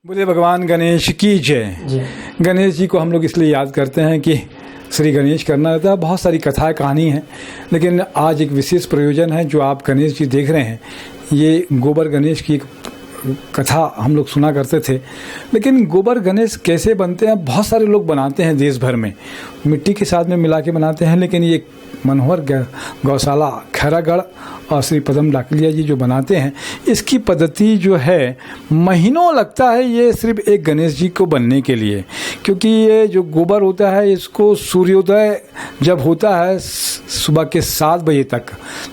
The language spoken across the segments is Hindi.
बोले भगवान गणेश की जय। गणेश जी को हम लोग इसलिए याद करते हैं कि श्री गणेश करना रहता है। बहुत सारी कथाएं कहानी हैं, लेकिन आज एक विशेष प्रयोजन है जो आप गणेश जी देख रहे हैं। ये गोबर गणेश की एक कथा हम लोग सुना करते थे, लेकिन गोबर गणेश कैसे बनते हैं बहुत सारे लोग बनाते हैं देश भर में, मिट्टी के साथ में मिला के बनाते हैं। लेकिन ये मनोहर गौशाला खैरागढ़ और श्री पदम डाकलिया जी जो बनाते हैं, इसकी पद्धति जो है महीनों लगता है ये सिर्फ एक गणेश जी को बनने के लिए। क्योंकि ये जो गोबर होता है इसको सूर्योदय जब होता है सुबह के 7 बजे तक,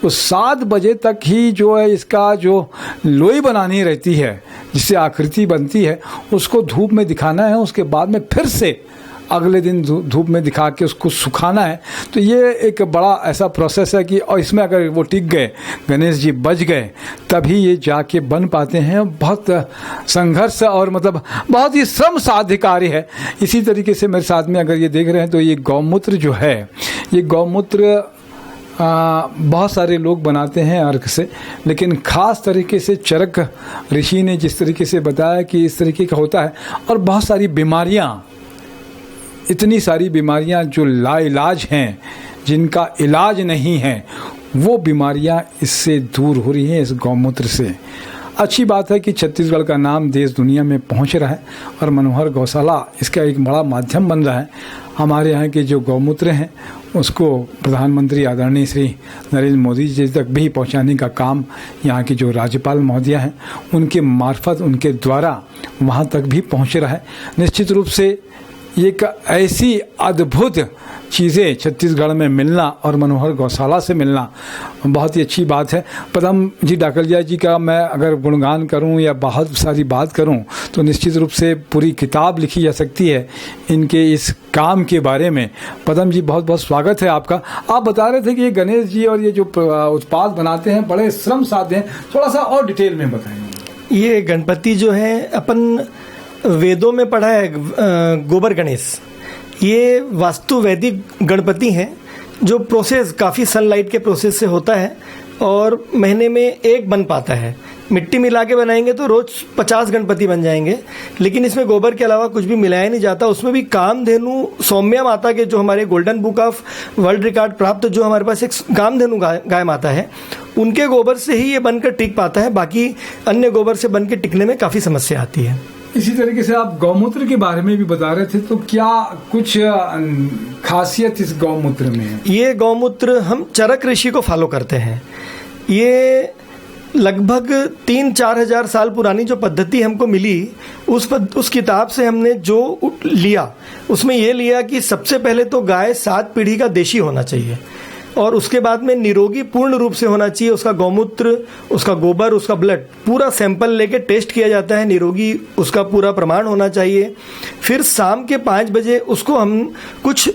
तो 7 बजे तक ही जो है इसका जो लोई बनानी रहती है, जिससे आकृति बनती है, उसको धूप में दिखाना है। उसके बाद में फिर से अगले दिन धूप में दिखा के उसको सुखाना है। तो ये एक बड़ा ऐसा प्रोसेस है कि और इसमें अगर वो टिक गए, गणेश जी बच गए, तभी ये जाके बन पाते हैं। बहुत संघर्ष और मतलब बहुत ही श्रम साध्य कार्य है। इसी तरीके से मेरे साथ में अगर ये देख रहे हैं तो ये गौमूत्र जो है, ये गौमूत्र बहुत सारे लोग बनाते हैं अर्क से, लेकिन ख़ास तरीके से चरक ऋषि ने जिस तरीके से बताया कि इस तरीके का होता है। और बहुत सारी बीमारियाँ, इतनी सारी बीमारियां जो लाइलाज हैं, जिनका इलाज नहीं है, वो बीमारियां इससे दूर हो रही हैं इस गौमूत्र से। अच्छी बात है कि छत्तीसगढ़ का नाम देश दुनिया में पहुंच रहा है और मनोहर गौशाला इसका एक बड़ा माध्यम बन रहा है। हमारे यहाँ के जो गौमूत्र हैं उसको प्रधानमंत्री आदरणीय श्री नरेंद्र मोदी जी तक भी पहुंचाने का काम यहाँ की जो राज्यपाल महोदया हैं उनके मार्फत, उनके द्वारा वहाँ तक भी पहुँच रहा है। निश्चित रूप से एक ऐसी अद्भुत चीज़ें छत्तीसगढ़ में मिलना और मनोहर गौशाला से मिलना बहुत ही अच्छी बात है। पदम जी डाकलिया जी का मैं अगर गुणगान करूं या बहुत सारी बात करूं तो निश्चित रूप से पूरी किताब लिखी जा सकती है इनके इस काम के बारे में। पदम जी बहुत बहुत स्वागत है आपका। आप बता रहे थे कि ये गणेश जी और ये जो उत्पाद बनाते हैं बड़े श्रम साध्य हैं, थोड़ा सा और डिटेल में बताएंगे। ये गणपति जो है अपन वेदों में पढ़ा है, गोबर गणेश, ये वास्तु वैदिक गणपति हैं जो प्रोसेस काफ़ी सनलाइट के प्रोसेस से होता है और महीने में एक बन पाता है। मिट्टी मिला के बनाएंगे तो रोज 50 गणपति बन जाएंगे, लेकिन इसमें गोबर के अलावा कुछ भी मिलाया नहीं जाता। उसमें भी कामधेनु सौम्या माता के, जो हमारे golden book of world record प्राप्त जो हमारे पास एक कामधेनु गाय माता है, उनके गोबर से ही ये बनकर टिक पाता है। बाकी अन्य गोबर से बन के टिकने में काफ़ी समस्या आती है। इसी तरीके से आप गौमूत्र के बारे में भी बता रहे थे, तो क्या कुछ खासियत इस गौमूत्र में है? ये गौमूत्र हम चरक ऋषि को फॉलो करते हैं। ये लगभग 3-4 हज़ार साल पुरानी जो पद्धति हमको मिली, उस किताब से हमने जो लिया उसमें ये लिया कि सबसे पहले तो गाय 7 पीढ़ी का देशी होना चाहिए और उसके बाद में निरोगी पूर्ण रूप से होना चाहिए। उसका गौमूत्र, उसका गोबर, उसका ब्लड पूरा सैंपल लेके टेस्ट किया जाता है, निरोगी उसका पूरा प्रमाण होना चाहिए। फिर शाम के 5 बजे उसको हम कुछ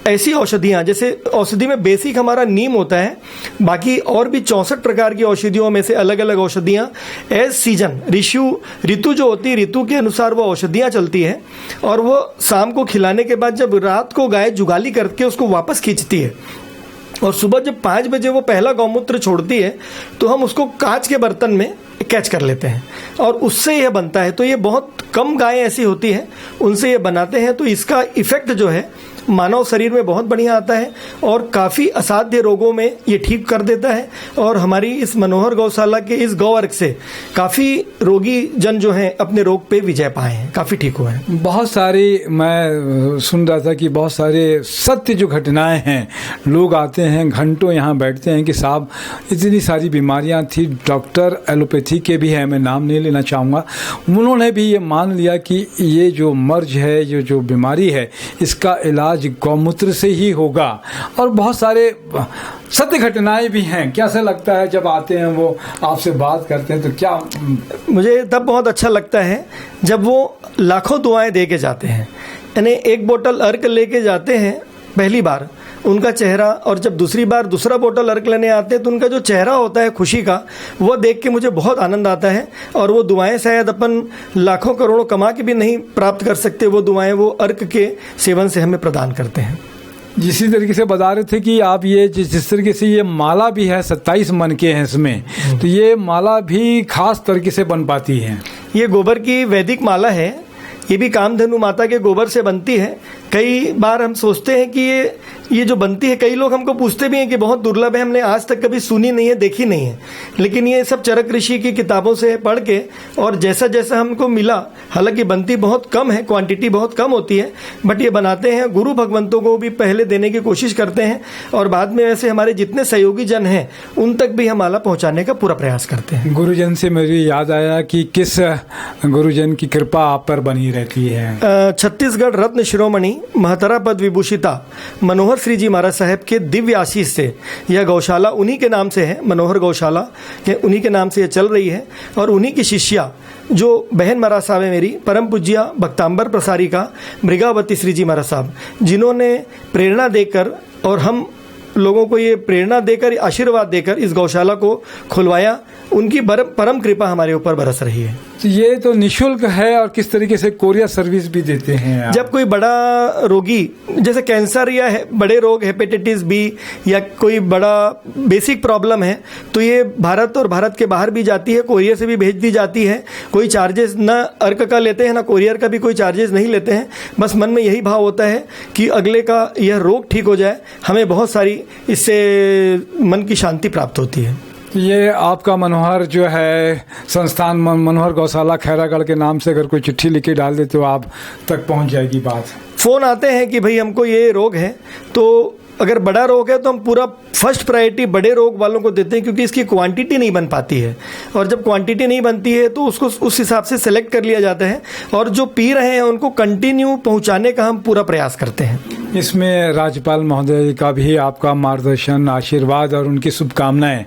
ऐसी औषधियाँ, जैसे औषधि में बेसिक हमारा नीम होता है, बाकी और भी 64 प्रकार की औषधियों में से अलग अलग औषधियाँ एज सीजन, ऋतु जो होती है, ऋतु के अनुसार वो औषधियाँ चलती है और वो शाम को खिलाने के बाद जब रात को गाय जुगाली करके उसको वापस खींचती है और सुबह जब 5 बजे वो पहला गौमूत्र छोड़ती है तो हम उसको कांच के बर्तन में कैच कर लेते हैं और उससे यह बनता है। तो ये बहुत कम गायें ऐसी होती हैं उनसे ये बनाते हैं, तो इसका इफ़ेक्ट जो है मानव शरीर में बहुत बढ़िया आता है और काफ़ी असाध्य रोगों में ये ठीक कर देता है। और हमारी इस मनोहर गौशाला के इस गौ अर्क से काफ़ी रोगी जन जो हैं अपने रोग पे विजय पाए हैं, काफ़ी ठीक हुए हैं। बहुत सारी मैं सुन रहा था कि बहुत सारे सत्य जो घटनाएं हैं, लोग आते हैं घंटों यहाँ बैठते हैं कि साहब इतनी सारी बीमारियाँ थी, डॉक्टर एलोपैथी के भी हैं, मैं नाम नहीं लेना चाहूँगा, उन्होंने भी ये मान लिया कि ये जो मर्ज है, जो बीमारी है, इसका इलाज गौमूत्र से ही होगा। और बहुत सारे सत्य घटनाएं भी हैं। कैसा लगता है जब आते हैं वो आपसे बात करते हैं तो क्या? मुझे तब बहुत अच्छा लगता है जब वो लाखों दुआएं दे के जाते हैं। यानी एक बोतल अर्क लेके जाते हैं पहली बार, उनका चेहरा, और जब दूसरी बार दूसरा बोतल अर्क लेने आते हैं तो उनका जो चेहरा होता है खुशी का, वो देख के मुझे बहुत आनंद आता है। और वो दुआएं शायद अपन लाखों करोड़ों कमा के भी नहीं प्राप्त कर सकते, वो दुआएं वो अर्क के सेवन से हमें प्रदान करते हैं। जिसी तरीके से बता रहे थे कि आप ये जिस तरीके से ये माला भी है 27 मन के हैं इसमें, तो ये माला भी खास तरीके से बन पाती है। ये गोबर की वैदिक माला है, ये भी कामधेनु माता के गोबर से बनती है। कई बार हम सोचते हैं कि ये जो बनती है, कई लोग हमको पूछते भी हैं कि बहुत दुर्लभ है, हमने आज तक कभी सुनी नहीं है, देखी नहीं है। लेकिन ये सब चरक ऋषि की किताबों से पढ़ के और जैसा जैसा हमको मिला, हालांकि बनती बहुत कम है, क्वांटिटी बहुत कम होती है, बट ये बनाते हैं, गुरु भगवंतों को भी पहले देने की कोशिश करते हैं और बाद में वैसे हमारे जितने सहयोगी जन हैं उन तक भी हम माला पहुँचाने का पूरा प्रयास करते हैं। गुरुजन से मुझे याद आया कि किस गुरुजन की कृपा आप पर बनी रहती है? छत्तीसगढ़ रत्न शिरोमणि महतरा पद विभूषिता मनोहर श्री जी महाराज साहब के दिव्य आशीष से यह गौशाला उन्हीं के नाम से है, मनोहर गौशाला के उन्हीं के नाम से यह चल रही है। और उन्हीं की शिष्या जो बहन महाराज साहब है मेरी, परम पूज्या भक्तांबर प्रसारिका मृगावती श्री जी महाराज साहब, जिन्होंने प्रेरणा देकर और हम लोगों को ये प्रेरणा देकर, आशीर्वाद देकर इस गौशाला को खुलवाया, उनकी परम कृपा हमारे ऊपर बरस रही है। तो ये तो निःशुल्क है और किस तरीके से कोरियर सर्विस भी देते हैं आप? जब कोई बड़ा रोगी जैसे कैंसर या बड़े रोग, हेपेटाइटिस बी या कोई बड़ा बेसिक प्रॉब्लम है, तो ये भारत और भारत के बाहर भी जाती है, कोरियर से भी भेज दी जाती है। कोई चार्जेस ना अर्क का लेते हैं ना कोरियर का भी कोई चार्जेस नहीं लेते हैं। बस मन में यही भाव होता है कि अगले का यह रोग ठीक हो जाए, हमें बहुत सारी इससे मन की शांति प्राप्त होती है। ये आपका मनोहर जो है संस्थान मनोहर गौशाला खैरागढ़ के नाम से अगर कोई चिट्ठी लिख के डाल दे तो आप तक पहुंच जाएगी बात। फ़ोन आते हैं कि भाई हमको ये रोग है, तो अगर बड़ा रोग है तो हम पूरा फर्स्ट प्रायोरिटी बड़े रोग वालों को देते हैं, क्योंकि इसकी क्वांटिटी नहीं बन पाती है। और जब क्वांटिटी नहीं बनती है तो उसको उस हिसाब से सेलेक्ट कर लिया जाता है और जो पी रहे हैं उनको कंटिन्यू पहुंचाने का हम पूरा प्रयास करते हैं। इसमें राज्यपाल महोदय का भी आपका मार्गदर्शन, आशीर्वाद और उनकी शुभकामनाएं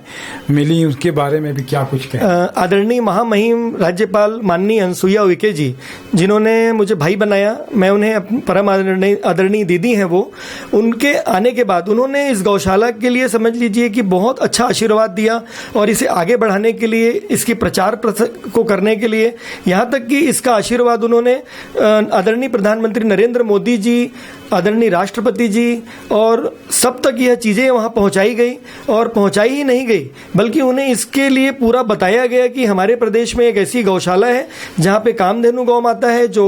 मिली, उसके बारे में भी क्या कुछ कहें? आदरणीय महामहिम राज्यपाल माननीय अनसुईया उइके जी, जिन्होंने मुझे भाई बनाया, मैं उन्हें परम आदरणीय दीदी हैं वो, उनके आने के बाद उन्होंने इस गौशाला के लिए समझ लीजिए कि बहुत अच्छा आशीर्वाद दिया और इसे आगे बढ़ाने के लिए, इसके प्रचार को करने के लिए, यहाँ तक कि इसका आशीर्वाद उन्होंने आदरणीय प्रधानमंत्री नरेंद्र मोदी जी, आदरणीय राष्ट्रपति जी और सब तक यह चीज़ें वहाँ पहुँचाई गई। और पहुँचाई ही नहीं गई बल्कि उन्हें इसके लिए पूरा बताया गया कि हमारे प्रदेश में एक ऐसी गौशाला है जहाँ पे कामधेनु गौ माता है जो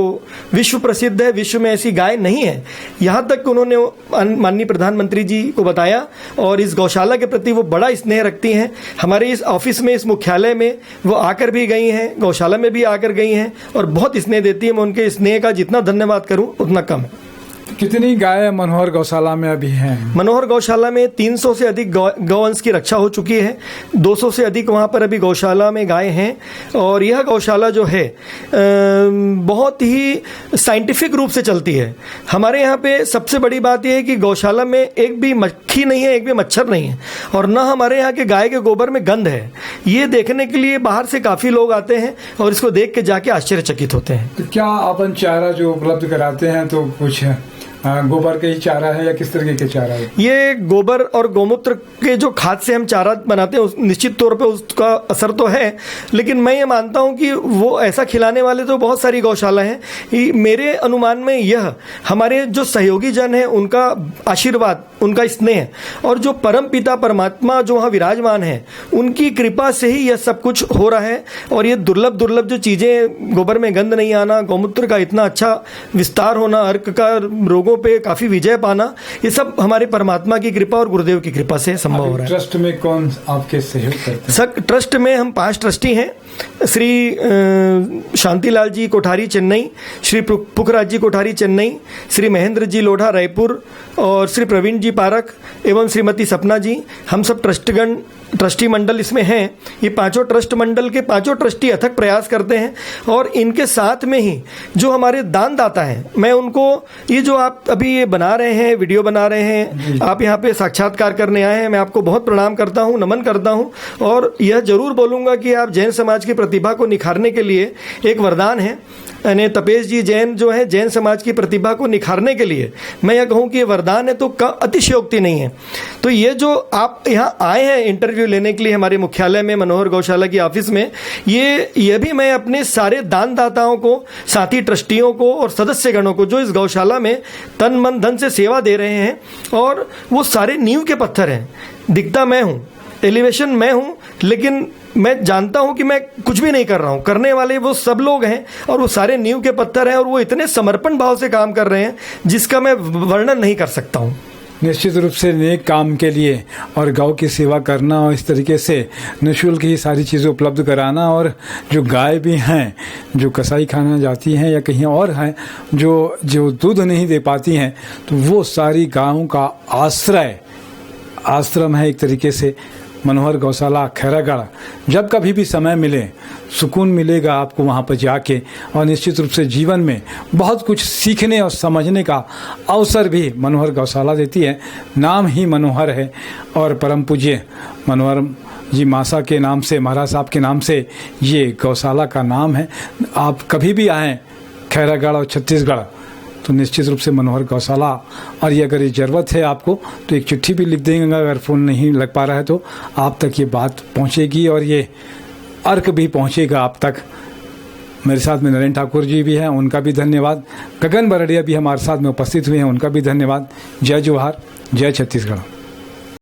विश्व प्रसिद्ध है, विश्व में ऐसी गाय नहीं है। यहाँ तक उन्होंने माननीय प्रधानमंत्री जी को बताया और इस गौशाला के प्रति वो बड़ा स्नेह रखती हैं। हमारे इस ऑफिस में, इस मुख्यालय में वो आकर भी गई हैं, गौशाला में भी आकर गई हैं और बहुत स्नेह देती हैं। मैं उनके स्नेह का जितना धन्यवाद करूँ उतना कम है। कितनी गाय मनोहर गौशाला में अभी हैं? मनोहर गौशाला में 300 से अधिक गौवंश की रक्षा हो चुकी है। 200 से अधिक वहाँ पर अभी गौशाला में गाय हैं और यह गौशाला जो है बहुत ही साइंटिफिक रूप से चलती है। हमारे यहाँ पे सबसे बड़ी बात यह है कि गौशाला में एक भी मक्खी नहीं है, एक भी मच्छर नहीं है और न हमारे यहाँ के गाय के गोबर में गंध है। ये देखने के लिए बाहर से काफ़ी लोग आते हैं और इसको देख के जाके आश्चर्यचकित होते हैं। तो क्या अपन चारा जो उपलब्ध कराते हैं तो कुछ गोबर का ही चारा है या किस तरीके के चारा है? ये गोबर और गौमूत्र के जो खाद से हम चारा बनाते हैं निश्चित तौर पे उसका असर तो है, लेकिन मैं ये मानता हूँ कि वो ऐसा खिलाने वाले तो बहुत सारी गौशाला हैं। मेरे अनुमान में यह हमारे जो सहयोगी जन हैं उनका आशीर्वाद, उनका स्नेह और जो परम पिता परमात्मा जो वहाँ विराजमान है उनकी कृपा से ही यह सब कुछ हो रहा है। और ये दुर्लभ जो चीज़ें, गोबर में गंध नहीं आना, गौमूत्र का इतना अच्छा विस्तार होना, अर्क का रोगों पे काफी विजय पाना, ये सब हमारे परमात्मा की कृपा और गुरुदेव की कृपा से संभव हो रहा है। ट्रस्ट में कौन आपके सहयोग करते हैं? सर, ट्रस्ट में हम 5 ट्रस्टी हैं। श्री शांतिलाल जी कोठारी चेन्नई, श्री पुखराज जी कोठारी चेन्नई, श्री महेंद्र जी लोढ़ा रायपुर और श्री प्रवीण जी पारक एवं श्रीमती सपना जी। हम सब ट्रस्टी मंडल इसमें हैं। ये 5 ट्रस्ट मंडल के 5 ट्रस्टी अथक प्रयास करते हैं और इनके साथ में ही जो हमारे दानदाता हैं, मैं उनको, ये जो आप अभी ये बना रहे हैं, वीडियो बना रहे हैं, आप यहाँ पे साक्षात्कार करने आए हैं, मैं आपको बहुत प्रणाम करता हूँ, नमन करता हूँ और यह जरूर बोलूँगा कि आप जैन समाज की प्रतिभा को निखारने के लिए एक वरदान है। यानी तपेश जी जैन जो है, जैन समाज की प्रतिभा को निखारने के लिए मैं यह कहूँ कि ये वरदान है तो अतिशयोक्ति नहीं है। तो ये जो आप यहाँ आए हैं इंटरव्यू लेने के लिए हमारे मुख्यालय में, मनोहर गौशाला की ऑफिस में, ये भी मैं अपने सारे दानदाताओं को, साथी ट्रस्टियों को और सदस्यगणों को जो इस गौशाला में तन मन धन से सेवा दे रहे हैं, और वो सारे नींव के पत्थर हैं। दिखता मैं हूँ, एलिवेशन मैं हूँ, लेकिन मैं जानता हूं कि मैं कुछ भी नहीं कर रहा हूं, करने वाले वो सब लोग हैं और वो सारे नींव के पत्थर हैं और वो इतने समर्पण भाव से काम कर रहे हैं जिसका मैं वर्णन नहीं कर सकता हूं। निश्चित रूप से नेक काम के लिए और गौ की सेवा करना और इस तरीके से निःशुल्क ही सारी चीज़ें उपलब्ध कराना, और जो गाय भी हैं जो कसाई खाना जाती हैं या कहीं और हैं जो दूध नहीं दे पाती हैं, तो वो सारी गायों का आश्रम है एक तरीके से मनोहर गौशाला खैरागढ़। जब कभी भी समय मिले सुकून मिलेगा आपको वहाँ पर जाके, और निश्चित रूप से जीवन में बहुत कुछ सीखने और समझने का अवसर भी मनोहर गौशाला देती है। नाम ही मनोहर है और परम पूज्य मनोहर जी मासा के नाम से, महाराज साहब के नाम से ये गौशाला का नाम है। आप कभी भी आएँ खैरागढ़ और छत्तीसगढ़ तो निश्चित रूप से मनोहर गौशाला, और ये अगर ये ज़रूरत है आपको तो एक चिट्ठी भी लिख देंगे, अगर फ़ोन नहीं लग पा रहा है तो आप तक ये बात पहुंचेगी और ये अर्क भी पहुंचेगा आप तक। मेरे साथ में नरेंद्र ठाकुर जी भी हैं, उनका भी धन्यवाद। गगन बरड़िया भी हमारे साथ में उपस्थित हुए हैं, उनका भी धन्यवाद। जय जोहार, जय छत्तीसगढ़।